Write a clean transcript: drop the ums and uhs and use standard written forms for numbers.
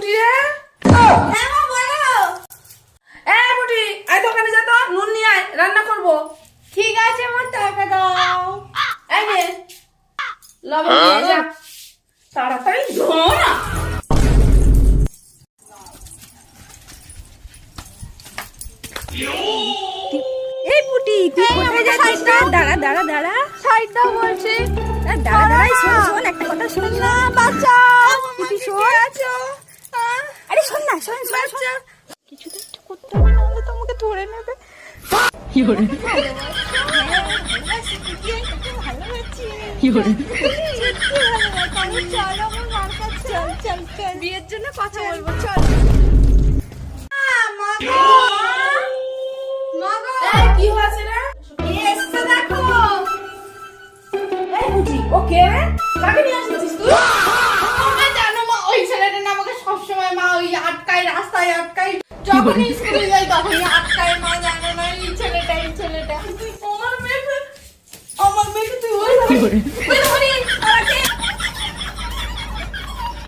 পুটি রে। হ্যাঁ মা বলো। পুটি আয় দোকানে যা তো, নুন নিয়ে আয়, রান্না করবো। ঠিক আছে মা, টাকা দাও। এই নে লবণ নিয়ে যা, তাড়াতাড়ি ধো না। এই পুটি তুই কোথায় যাচ্ছিস রে? দাঁড়া দাঁড়া দাঁড়া, সাইড দাও বলছি। দাঁড়া দাঁড়া, শোন শোন, একটা কথা শোন না। বাঁচাও, পুটি শোন। কে আছো? আরে শোন না, শোন শোন শোন। কিছু তো একটু করতে হবে, না হলে তো আমাকে ধরে নেবে। কি করে কি করে বিয়ের জন্য কথা বলবো, চল। এই কি হয়েছে রে? এসে দেখো। এই পুটি ও কে রে? কাকে নিয়ে আসছিস তুই? তোমরা জানো মা, ওই ছেলেটা না আমাকে সবসময় মা ওই আটকায়, রাস্তায় আটকায়, যখনই স্কুলে যাই তখনই আটকায়। মা জানো না, এই ছেলেটা আমার মেয়েকে তুই ওই কি করে